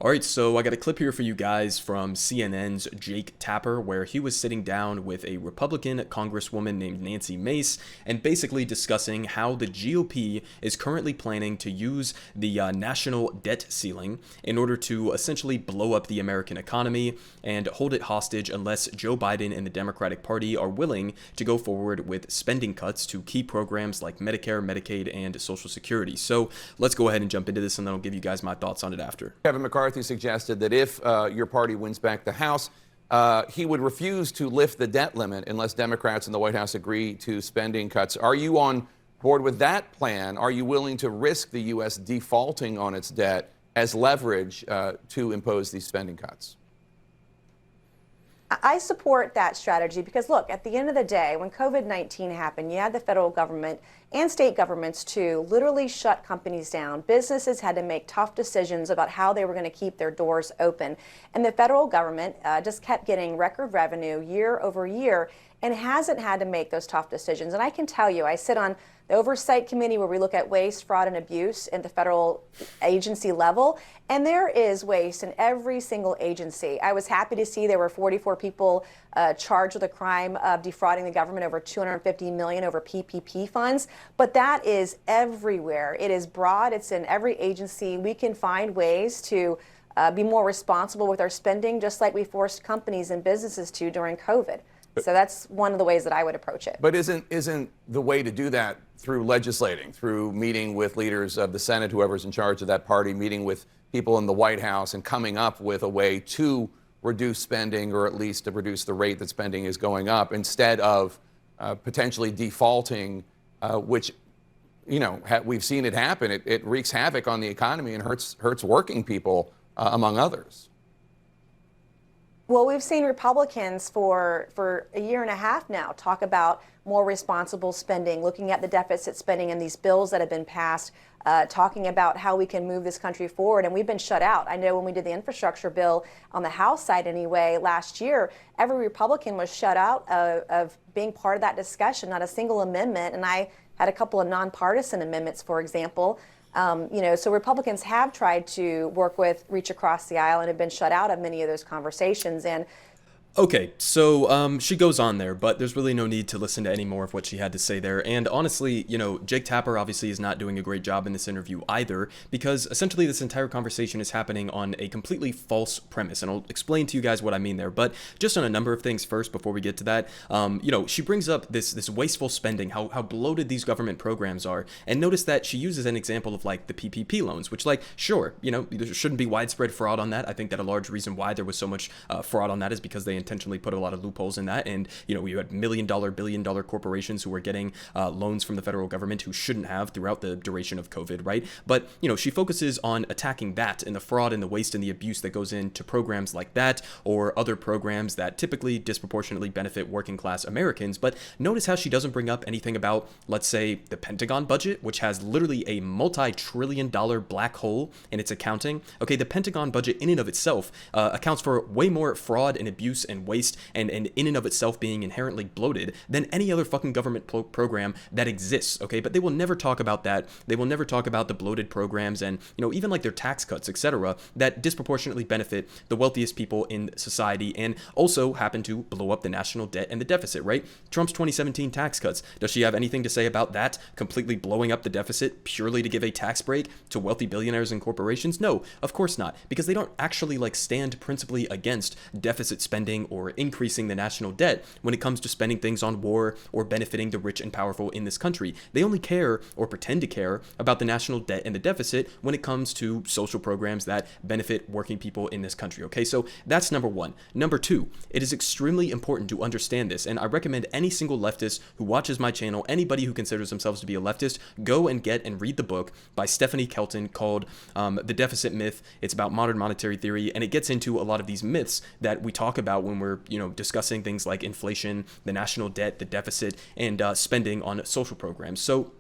All right, so I got a clip here for you guys from CNN's Jake Tapper, where he was sitting down with a Republican congresswoman named Nancy Mace and basically discussing how the GOP is currently planning to use the national debt ceiling in order to essentially blow up the American economy and hold it hostage unless Joe Biden and the Democratic Party are willing to go forward with spending cuts to key programs like Medicare, Medicaid, and Social Security. So let's go ahead and jump into this, and then I'll give you guys my thoughts on it after. Kevin McCarthy suggested that if your party wins back the House, he would refuse to lift the debt limit unless Democrats in the White House agree to spending cuts. Are you on board with that plan? Are you willing to risk the U.S. defaulting on its debt as leverage to impose these spending cuts? I support that strategy because, look, at the end of the day, when COVID-19 happened, you had the federal government and state governments to literally shut companies down. Businesses had to make tough decisions about how they were going to keep their doors open. And the federal government just kept getting record revenue year over year and hasn't had to make those tough decisions. And I can tell you, I sit on the Oversight Committee where we look at waste, fraud, and abuse at the federal agency level, and there is waste in every single agency. I was happy to see there were 44 people charged with a crime of defrauding the government over $250 million over PPP funds, but that is everywhere. It is broad. It's in every agency. We can find ways to be more responsible with our spending, just like we forced companies and businesses to during COVID. So that's one of the ways that I would approach it. But isn't the way to do that through legislating, through meeting with leaders of the Senate, whoever's in charge of that party, meeting with people in the White House and coming up with a way to reduce spending, or at least to reduce the rate that spending is going up, instead of potentially defaulting, which, you know, we've seen it happen. It wreaks havoc on the economy and hurts working people, among others. Well, we've seen Republicans for a year and a half now talk about more responsible spending, looking at the deficit spending and these bills that have been passed, talking about how we can move this country forward. And we've been shut out. I know when we did the infrastructure bill on the House side anyway last year, every Republican was shut out of being part of that discussion, not a single amendment. And I had a couple of nonpartisan amendments, for example. So Republicans have tried to reach across the aisle and have been shut out of many of those conversations. And Okay, so she goes on there, but there's really no need to listen to any more of what she had to say there. And honestly, Jake Tapper obviously is not doing a great job in this interview either, because essentially this entire conversation is happening on a completely false premise. And I'll explain to you guys what I mean there. But just on a number of things first before we get to that, she brings up this wasteful spending, how bloated these government programs are. And notice that she uses an example of like the PPP loans, which sure, there shouldn't be widespread fraud on that. I think that a large reason why there was so much fraud on that is because they intentionally put a lot of loopholes in that, and you had $1 million, billion-dollar corporations who were getting loans from the federal government who shouldn't have throughout the duration of COVID, right? But she focuses on attacking that and the fraud and the waste and the abuse that goes into programs like that or other programs that typically disproportionately benefit working class Americans. But notice how she doesn't bring up anything about, let's say, the Pentagon budget, which has literally a multi-trillion-dollar black hole in its accounting. Okay, the Pentagon budget in and of itself accounts for way more fraud and abuse and waste and in and of itself being inherently bloated than any other fucking government program that exists, okay? But they will never talk about that. They will never talk about the bloated programs and, even like their tax cuts, etc., that disproportionately benefit the wealthiest people in society and also happen to blow up the national debt and the deficit, right? Trump's 2017 tax cuts. Does she have anything to say about that completely blowing up the deficit purely to give a tax break to wealthy billionaires and corporations? No, of course not, because they don't actually stand principally against deficit spending or increasing the national debt when it comes to spending things on war or benefiting the rich and powerful in this country. They only care or pretend to care about the national debt and the deficit when it comes to social programs that benefit working people in this country. Okay, so that's number one. Number two, it is extremely important to understand this, and I recommend any single leftist who watches my channel, anybody who considers themselves to be a leftist, go and get and read the book by Stephanie Kelton called The Deficit Myth. It's about modern monetary theory, and it gets into a lot of these myths that we talk about when we're discussing things like inflation, the national debt, the deficit, and spending on social programs. So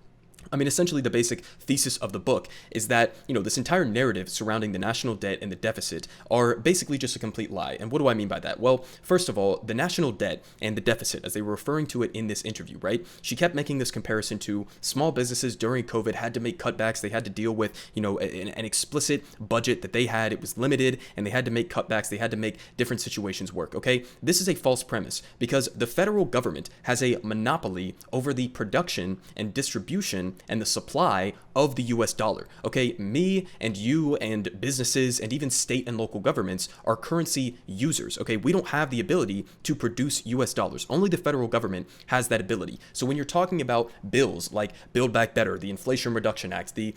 I mean, essentially, the basic thesis of the book is that, this entire narrative surrounding the national debt and the deficit are basically just a complete lie. And what do I mean by that? Well, first of all, the national debt and the deficit, as they were referring to it in this interview, right? She kept making this comparison to small businesses during COVID had to make cutbacks. They had to deal with, an explicit budget that they had. It was limited, and they had to make cutbacks. They had to make different situations work, okay? This is a false premise because the federal government has a monopoly over the production and distribution and the supply of the US dollar. Okay, me and you and businesses and even state and local governments are currency users. Okay, we don't have the ability to produce US dollars. Only the federal government has that ability. So when you're talking about bills like Build Back Better, the Inflation Reduction Act, the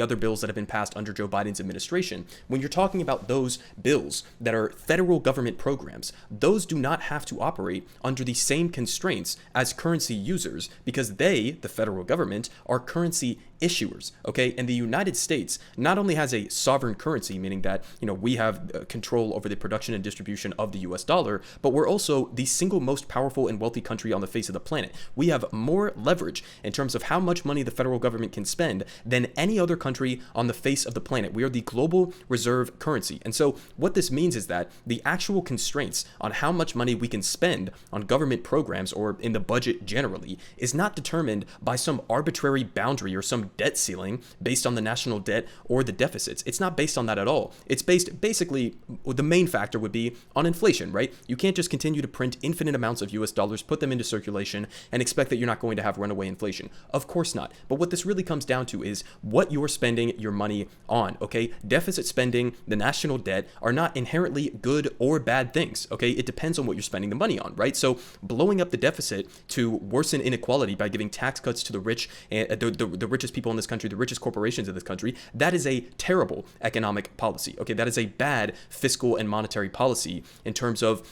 other bills that have been passed under Joe Biden's administration, when you're talking about those bills that are federal government programs, those do not have to operate under the same constraints as currency users because they, the federal government, are currency issuers, okay? And the United States not only has a sovereign currency, meaning that, we have control over the production and distribution of the US dollar, but we're also the single most powerful and wealthy country on the face of the planet. We have more leverage in terms of how much money the federal government can spend than any other country on the face of the planet. We are the global reserve currency. And so what this means is that the actual constraints on how much money we can spend on government programs or in the budget generally is not determined by some arbitrary boundary or some debt ceiling based on the national debt or the deficits. It's not based on that at all. It's based basically, the main factor would be on inflation, right? You can't just continue to print infinite amounts of US dollars, put them into circulation, and expect that you're not going to have runaway inflation. Of course not. But what this really comes down to is what you're spending your money on, okay? Deficit spending, the national debt are not inherently good or bad things, okay? It depends on what you're spending the money on, right? So blowing up the deficit to worsen inequality by giving tax cuts to the rich and the richest people in this country, the richest corporations in this country, that is a terrible economic policy. Okay, that is a bad fiscal and monetary policy in terms of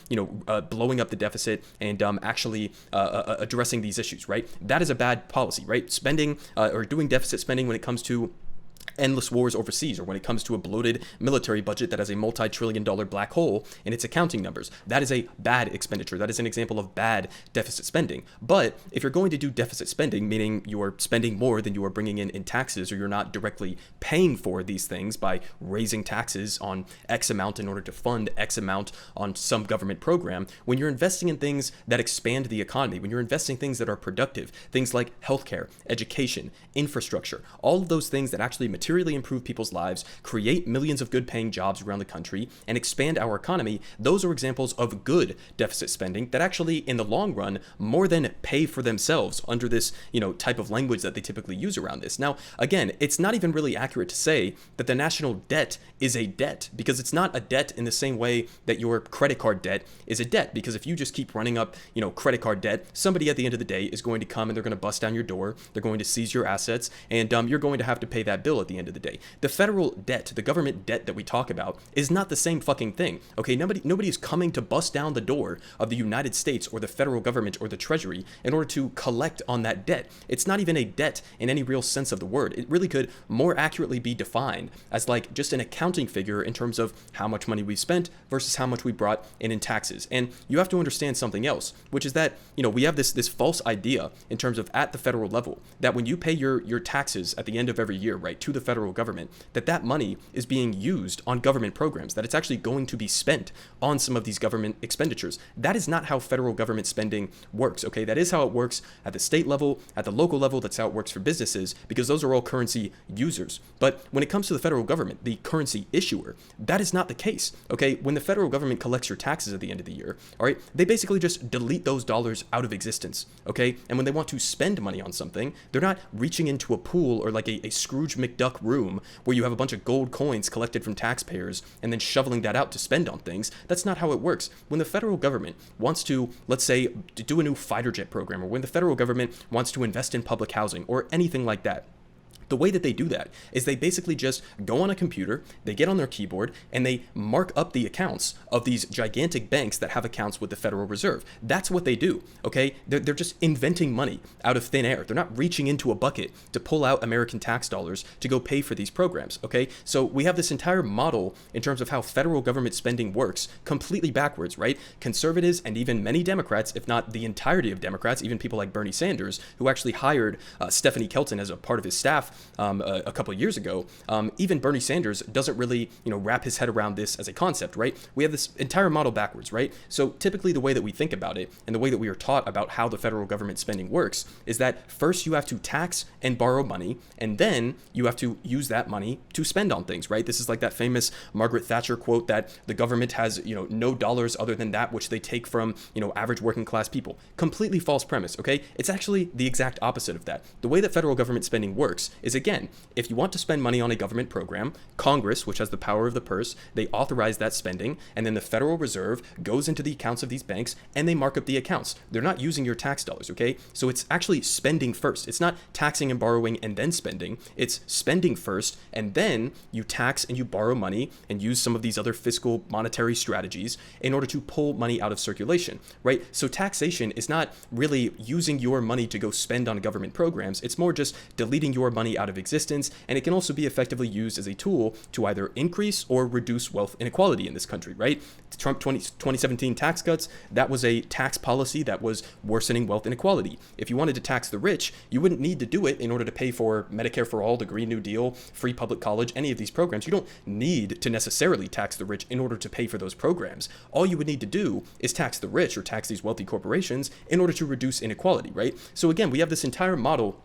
blowing up the deficit and actually addressing these issues. Right, that is a bad policy. Right, spending or doing deficit spending when it comes to endless wars overseas, or when it comes to a bloated military budget that has a multi-trillion-dollar black hole in its accounting numbers. That is a bad expenditure. That is an example of bad deficit spending. But if you're going to do deficit spending, meaning you are spending more than you are bringing in taxes, or you're not directly paying for these things by raising taxes on X amount in order to fund X amount on some government program, when you're investing in things that expand the economy, when you're investing in things that are productive, things like healthcare, education, infrastructure, all of those things that actually materially improve people's lives, create millions of good paying jobs around the country, and expand our economy, those are examples of good deficit spending that actually, in the long run, more than pay for themselves under this, type of language that they typically use around this. Now, again, it's not even really accurate to say that the national debt is a debt, because it's not a debt in the same way that your credit card debt is a debt, because if you just keep running up, credit card debt, somebody at the end of the day is going to come and they're going to bust down your door, they're going to seize your assets, and you're going to have to pay that bill at the end of the day. The federal debt, the government debt that we talk about, is not the same fucking thing. Okay, nobody is coming to bust down the door of the United States or the federal government or the Treasury in order to collect on that debt. It's not even a debt in any real sense of the word. It really could more accurately be defined as like just an accounting figure in terms of how much money we've spent versus how much we brought in taxes. And you have to understand something else, which is that, we have this false idea in terms of at the federal level that when you pay your taxes at the end of every year, right, to the federal government, that money is being used on government programs, that it's actually going to be spent on some of these government expenditures. That is not how federal government spending works, okay? That is how it works at the state level, at the local level. That's how it works for businesses, because those are all currency users. But when it comes to the federal government, the currency issuer, that is not the case, okay? When the federal government collects your taxes at the end of the year, all right, they basically just delete those dollars out of existence, okay? And when they want to spend money on something, they're not reaching into a pool or like a Scrooge McDuck room where you have a bunch of gold coins collected from taxpayers and then shoveling that out to spend on things. That's not how it works. When the federal government wants to, let's say, to do a new fighter jet program, or when the federal government wants to invest in public housing or anything like that, The way that they do that is they basically just go on a computer, they get on their keyboard, and they mark up the accounts of these gigantic banks that have accounts with the Federal Reserve. That's what they do, okay? They're just inventing money out of thin air. They're not reaching into a bucket to pull out American tax dollars to go pay for these programs, okay? So we have this entire model in terms of how federal government spending works completely backwards, right? Conservatives and even many Democrats, if not the entirety of Democrats, even people like Bernie Sanders, who actually hired Stephanie Kelton as a part of his staff a couple of years ago, even Bernie Sanders doesn't really, wrap his head around this as a concept, right? We have this entire model backwards, right? So typically the way that we think about it and the way that we are taught about how the federal government spending works is that first you have to tax and borrow money, and then you have to use that money to spend on things, right? This is like that famous Margaret Thatcher quote that the government has, no dollars other than that which they take from, average working class people. Completely false premise, okay? It's actually the exact opposite of that. The way that federal government spending works is, again, if you want to spend money on a government program, Congress, which has the power of the purse, they authorize that spending, and then the Federal Reserve goes into the accounts of these banks and they mark up the accounts. They're not using your tax dollars, okay? So it's actually spending first. It's not taxing and borrowing and then spending. It's spending first, and then you tax and you borrow money and use some of these other fiscal monetary strategies in order to pull money out of circulation, right? So taxation is not really using your money to go spend on government programs. It's more just deleting your money out of existence, and it can also be effectively used as a tool to either increase or reduce wealth inequality in this country, right? Trump 2017 tax cuts, that was a tax policy that was worsening wealth inequality. If you wanted to tax the rich, you wouldn't need to do it in order to pay for Medicare for all, the Green New Deal, free public college, any of these programs. You don't need to necessarily tax the rich in order to pay for those programs. All you would need to do is tax the rich or tax these wealthy corporations in order to reduce inequality, right? So again, we have this entire model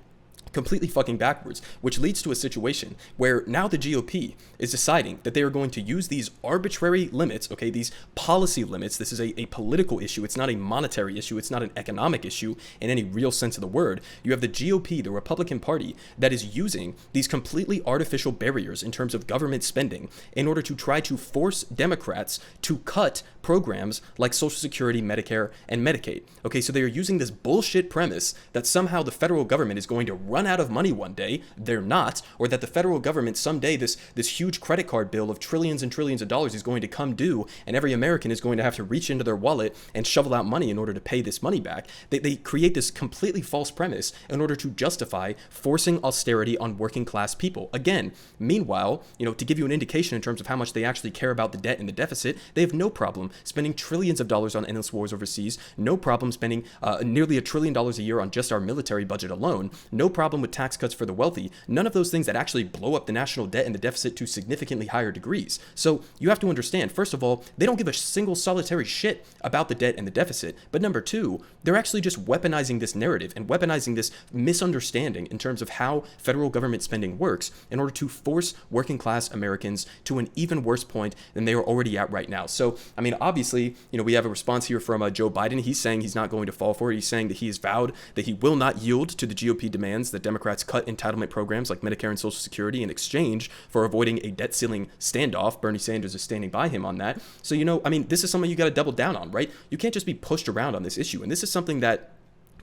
completely fucking backwards, which leads to a situation where now the GOP is deciding that they are going to use these arbitrary limits, okay, these policy limits. This is a political issue. It's not a monetary issue. It's not an economic issue in any real sense of the word. You have the GOP, the Republican Party, that is using these completely artificial barriers in terms of government spending in order to try to force Democrats to cut programs like Social Security, Medicare, and Medicaid. Okay, so they are using this bullshit premise that somehow the federal government is going to run out of money one day. They're not. Or that the federal government someday, this huge credit card bill of trillions and trillions of dollars is going to come due, and every American is going to have to reach into their wallet and shovel out money in order to pay this money back. They create this completely false premise in order to justify forcing austerity on working class people. Again, meanwhile, to give you an indication in terms of how much they actually care about the debt and the deficit, they have no problem spending trillions of dollars on endless wars overseas, no problem spending nearly $1 trillion a year on just our military budget alone, no problem with tax cuts for the wealthy, none of those things that actually blow up the national debt and the deficit to significantly higher degrees. So you have to understand, first of all, they don't give a single solitary shit about the debt and the deficit, but number two, they're actually just weaponizing this narrative and weaponizing this misunderstanding in terms of how federal government spending works in order to force working class Americans to an even worse point than they are already at right now. So, I mean, obviously, we have a response here from Joe Biden. He's saying he's not going to fall for it. He's saying that he has vowed that he will not yield to the GOP demands that Democrats cut entitlement programs like Medicare and Social Security in exchange for avoiding a debt ceiling standoff. Bernie Sanders is standing by him on that. So, this is something you got to double down on, right? You can't just be pushed around on this issue. And this is something that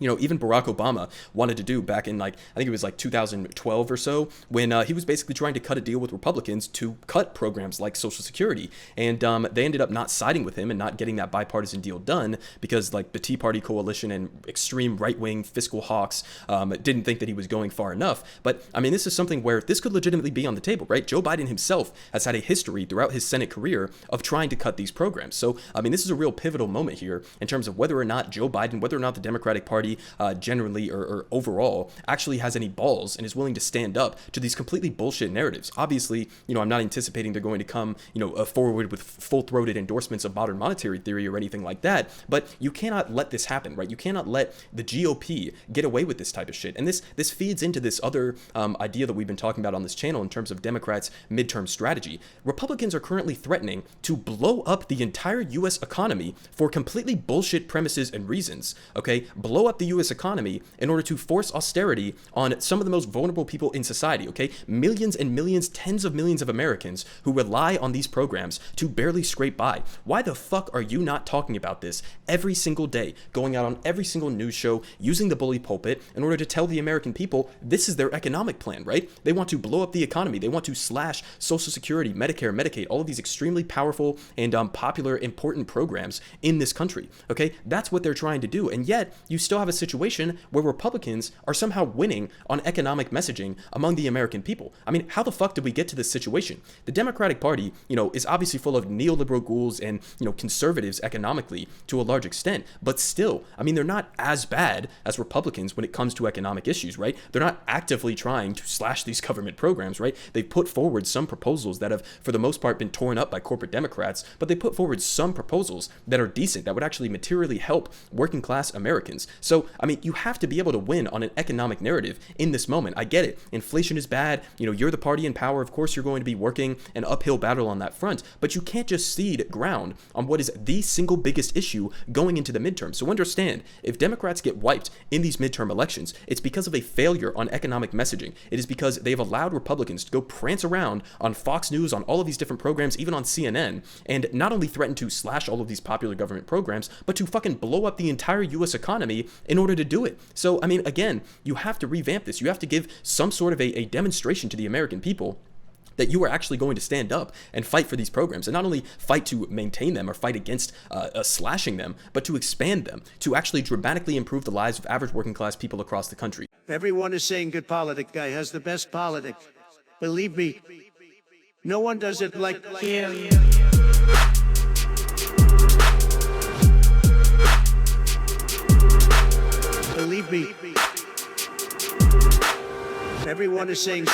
even Barack Obama wanted to do back in I think it was 2012 or so, when he was basically trying to cut a deal with Republicans to cut programs like Social Security. And they ended up not siding with him and not getting that bipartisan deal done because the Tea Party coalition and extreme right-wing fiscal hawks didn't think that he was going far enough. But this is something where this could legitimately be on the table, right? Joe Biden himself has had a history throughout his Senate career of trying to cut these programs. So, this is a real pivotal moment here in terms of whether or not Joe Biden, whether or not the Democratic Party generally or overall actually has any balls and is willing to stand up to these completely bullshit narratives. Obviously, I'm not anticipating they're going to come, forward with full-throated endorsements of modern monetary theory or anything like that, but you cannot let this happen, right? You cannot let the GOP get away with this type of shit. And this feeds into this other idea that we've been talking about on this channel in terms of Democrats' midterm strategy. Republicans are currently threatening to blow up the entire U.S. economy for completely bullshit premises and reasons, okay? Blow up up the U.S. economy in order to force austerity on some of the most vulnerable people in society, okay? Millions and millions, tens of millions of Americans who rely on these programs to barely scrape by. Why the fuck are you not talking about this every single day, going out on every single news show, using the bully pulpit in order to tell the American people this is their economic plan, right? They want to blow up the economy. They want to slash Social Security, Medicare, Medicaid, all of these extremely powerful and popular, important programs in this country, okay? That's what they're trying to do. And yet, you still have a situation where Republicans are somehow winning on economic messaging among the American people. I mean, how the fuck did we get to this situation? The Democratic Party, is obviously full of neoliberal ghouls and, conservatives economically to a large extent, but still, I mean, they're not as bad as Republicans when it comes to economic issues, right? They're not actively trying to slash these government programs, right? They've put forward some proposals that have, for the most part, been torn up by corporate Democrats, but they put forward some proposals that are decent, that would actually materially help working class Americans. So, I mean, you have to be able to win on an economic narrative in this moment. I get it. Inflation is bad. You're the party in power. Of course, you're going to be working an uphill battle on that front, but you can't just cede ground on what is the single biggest issue going into the midterm. So understand, if Democrats get wiped in these midterm elections, it's because of a failure on economic messaging. It is because they've allowed Republicans to go prance around on Fox News, on all of these different programs, even on CNN, and not only threaten to slash all of these popular government programs, but to fucking blow up the entire U.S. economy in order to do it. So, I mean, again, you have to revamp this. You have to give some sort of a demonstration to the American people that you are actually going to stand up and fight for these programs, and not only fight to maintain them or fight against slashing them, but to expand them, to actually dramatically improve the lives of average working class people across the country. Everyone is saying good Politic guy has the best Politic. Believe me, no one does it like him. Believe me, everyone is saying